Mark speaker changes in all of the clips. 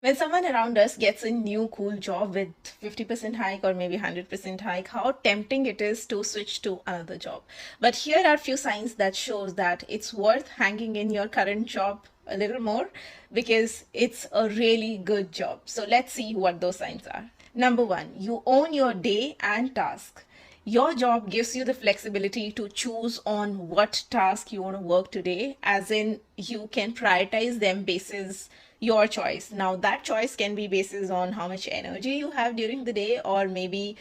Speaker 1: When someone around us gets a new cool job with 50% hike or maybe 100% hike, how tempting it is to switch to another job. But here are few signs that shows that it's worth hanging in your current job a little more because it's a really good job. So let's see what those signs are. Number one, you own your day and task. Your job gives you the flexibility to choose on what task you want to work today, as in you can prioritize them basis your choice. Now that choice can be basis on how much energy you have during the day, or maybe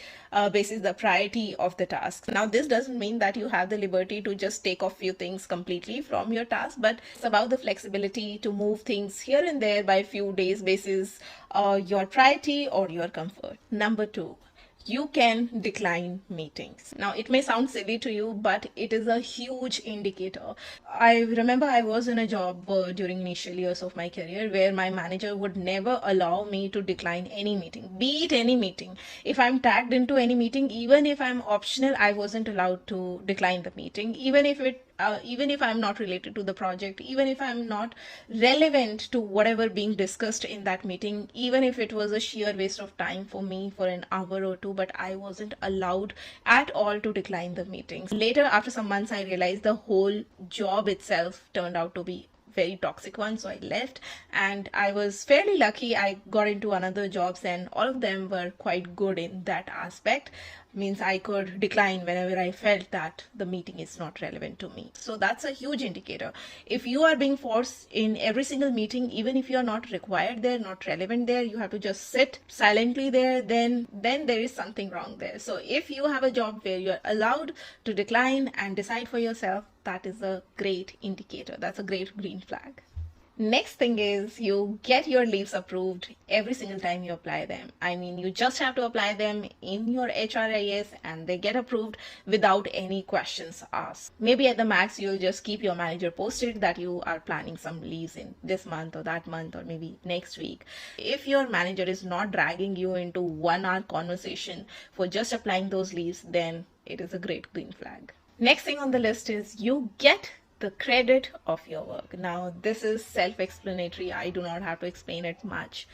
Speaker 1: basis the priority of the task. Now this doesn't mean that you have the liberty to just take off few things completely from your task, but it's about the flexibility to move things here and there by few days basis your priority or your comfort. Number two, you can decline meetings. Now, it may sound silly to you, but it is a huge indicator. I remember I was in a job during initial years of my career where my manager would never allow me to decline any meeting, be it any meeting. If I'm tagged into any meeting, even if I'm optional, I wasn't allowed to decline the meeting, even if I'm not related to the project, even if I'm not relevant to whatever being discussed in that meeting, even if it was a sheer waste of time for me for an hour or two, but I wasn't allowed at all to decline the meetings. Later, after some months, I realized the whole job itself turned out to be very toxic one, so I left, and I was fairly lucky. I got into another jobs and all of them were quite good in that aspect. Means I could decline whenever I felt that the meeting is not relevant to me. So that's a huge indicator. If you are being forced in every single meeting, even if you are not required there, not relevant there, you have to just sit silently there, then there is something wrong there. So if you have a job where you're allowed to decline and decide for yourself, that is a great indicator. That's a great green flag. Next thing is you get your leaves approved every single time you apply them. I mean, you just have to apply them in your HRIS and they get approved without any questions asked. Maybe at the max, you'll just keep your manager posted that you are planning some leaves in this month or that month or maybe next week. If your manager is not dragging you into 1 hour conversation for just applying those leaves, then it is a great green flag. Next thing on the list is you get the credit of your work. Now, this is self-explanatory. I do not have to explain it much.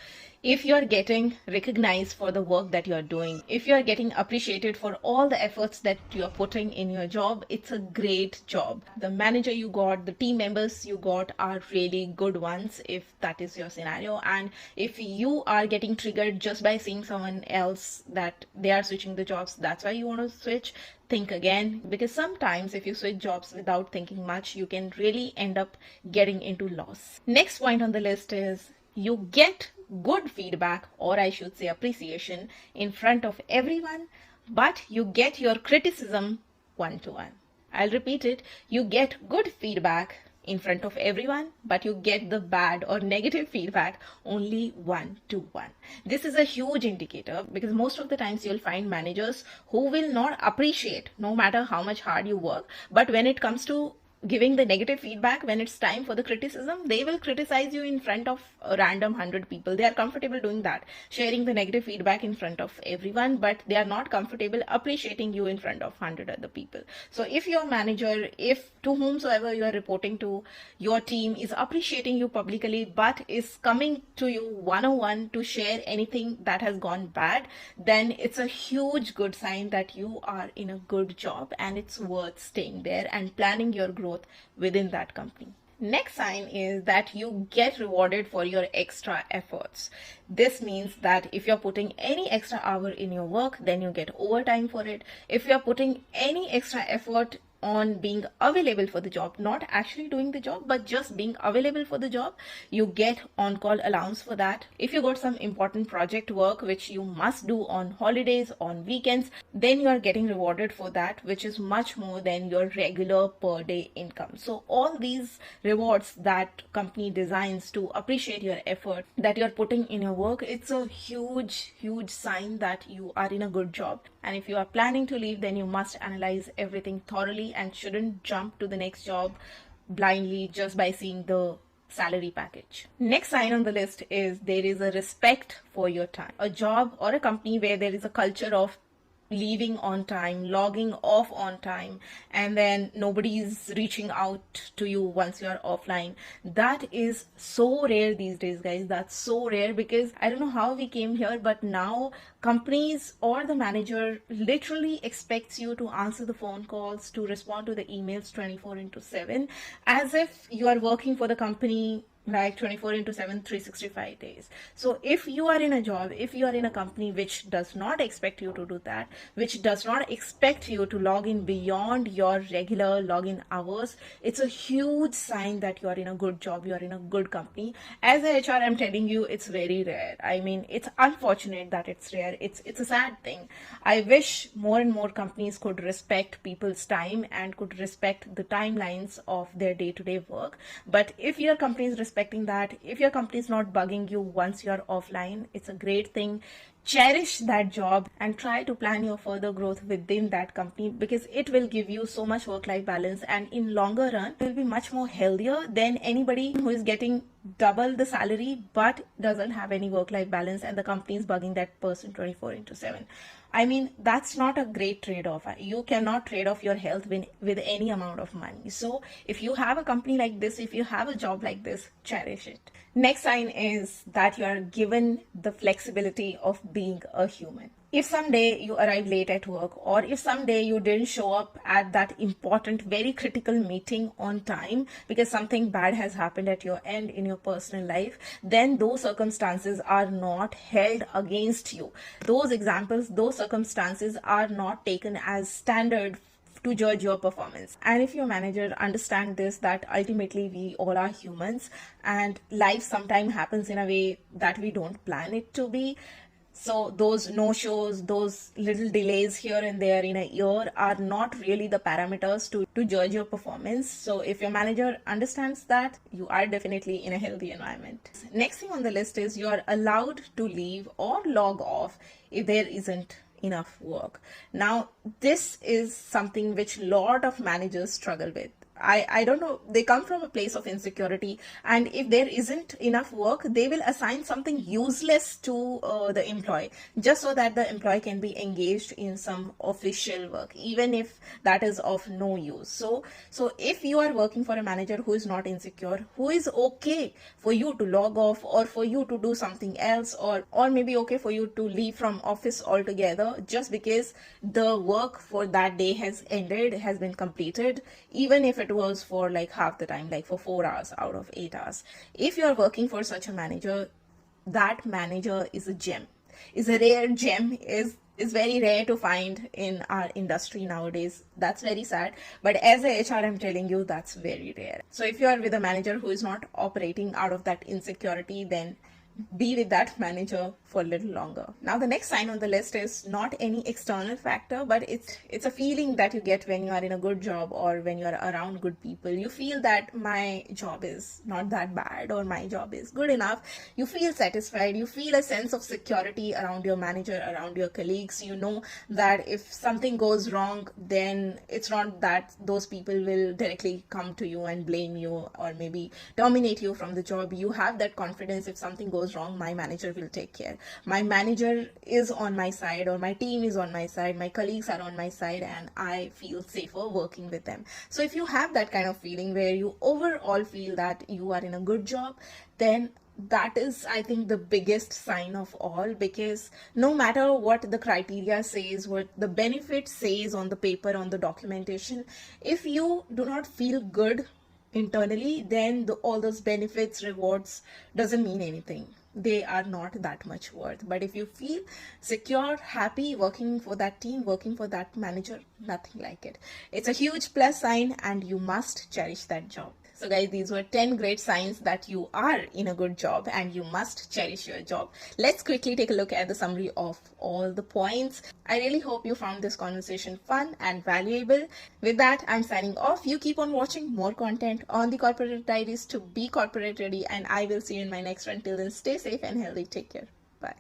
Speaker 1: If you're getting recognized for the work that you're doing, if you're getting appreciated for all the efforts that you're putting in your job, it's a great job. The manager you got, the team members you got are really good ones if that is your scenario. And if you are getting triggered just by seeing someone else that they are switching the jobs, that's why you want to switch, think again, because sometimes if you switch jobs without thinking much, you can really end up getting into loss. Next point on the list is you get good feedback, or I should say appreciation, in front of everyone, but you get your criticism one-to-one. I'll repeat it. You get good feedback in front of everyone, but you get the bad or negative feedback only one-to-one. This is a huge indicator because most of the times you'll find managers who will not appreciate no matter how much hard you work, but when it comes to giving the negative feedback, when it's time for the criticism, they will criticize you in front of a random 100 people. They are comfortable doing that, sharing the negative feedback in front of everyone, but they are not comfortable appreciating you in front of 100 other people. So if your manager, if to whomsoever you are reporting to, your team is appreciating you publicly but is coming to you one-on-one to share anything that has gone bad, then it's a huge good sign that you are in a good job and it's worth staying there and planning your growth within that company. Next sign is that you get rewarded for your extra efforts. This means that if you're putting any extra hour in your work, then you get overtime for it. If you're putting any extra effort on being available for the job, not actually doing the job, but just being available for the job, you get on-call allowance for that. If you got some important project work which you must do on holidays, on weekends, then you are getting rewarded for that, which is much more than your regular per day income. So all these rewards that company designs to appreciate your effort that you're putting in your work, it's a huge sign that you are in a good job. And if you are planning to leave, then you must analyze everything thoroughly and shouldn't jump to the next job blindly just by seeing the salary package. Next sign on the list is there is a respect for your time. A job or a company where there is a culture of leaving on time, logging off on time, and then nobody's reaching out to you once you're offline. That is so rare these days, guys. That's so rare, because I don't know how we came here, but now companies or the manager literally expects you to answer the phone calls, to respond to the emails 24 into 7, as if you are working for the company like 24 into 7, 365 days. So if you are in a job, if you are in a company which does not expect you to do that, which does not expect you to log in beyond your regular login hours, it's a huge sign that you are in a good job, you are in a good company. As a HR, I'm telling you, it's very rare. I mean, it's unfortunate that it's rare. It's a sad thing. I wish more and more companies could respect people's time and could respect the timelines of their day-to-day work. But if your company is respecting that, if your company is not bugging you once you're offline, it's a great thing. Cherish that job and try to plan your further growth within that company, because it will give you so much work-life balance, and in longer run will be much more healthier than anybody who is getting double the salary but doesn't have any work-life balance and the company is bugging that person 24 into 7. I mean, that's not a great trade-off. You cannot trade off your health with any amount of money. So if you have a company like this, if you have a job like this, cherish it. Next sign is that you are given the flexibility of being a human. If someday you arrive late at work, or if someday you didn't show up at that important, very critical meeting on time because something bad has happened at your end in your personal life, then those circumstances are not held against you. Those examples, those circumstances are not taken as standard to judge your performance. And if your manager understands this, that ultimately we all are humans and life sometimes happens in a way that we don't plan it to be, so those no-shows, those little delays here and there in a year are not really the parameters to judge your performance. So if your manager understands that, you are definitely in a healthy environment. Next thing on the list is you are allowed to leave or log off if there isn't enough work. Now, this is something which a lot of managers struggle with. I don't know, they come from a place of insecurity, and if there isn't enough work, they will assign something useless to the employee, just so that the employee can be engaged in some official work, even if that is of no use. So if you are working for a manager who is not insecure, who is okay for you to log off or for you to do something else, or maybe okay for you to leave from office altogether just because the work for that day has ended, has been completed, even if it was for like half the time, like for 4 hours out of 8 hours. If you are working for such a manager, that manager is a gem, is a rare gem, is very rare to find in our industry nowadays. That's very sad, but as a HR, I'm telling you, that's very rare. So if you are with a manager who is not operating out of that insecurity, then be with that manager for a little longer. Now, the next sign on the list is not any external factor, but it's a feeling that you get when you are in a good job or when you are around good people. You feel that my job is not that bad, or my job is good enough. You feel satisfied. You feel a sense of security around your manager, around your colleagues. You know that if something goes wrong, then it's not that those people will directly come to you and blame you or maybe terminate you from the job. You have that confidence, if something goes wrong, my manager will take care. My manager is on my side, or my team is on my side, my colleagues are on my side, and I feel safer working with them. So if you have that kind of feeling where you overall feel that you are in a good job, then that is, I think, the biggest sign of all, because no matter what the criteria says, what the benefit says on the paper, on the documentation, if you do not feel good internally, then all those benefits, rewards doesn't mean anything. They are not that much worth. But if you feel secure, happy working for that team, working for that manager, nothing like it. It's a huge plus sign, and you must cherish that job. So guys, these were 10 great signs that you are in a good job and you must cherish your job. Let's quickly take a look at the summary of all the points. I really hope you found this conversation fun and valuable. With that, I'm signing off. You keep on watching more content on the Corporate Diaries to be corporate ready, and I will see you in my next one. Till then, stay safe and healthy. Take care. Bye.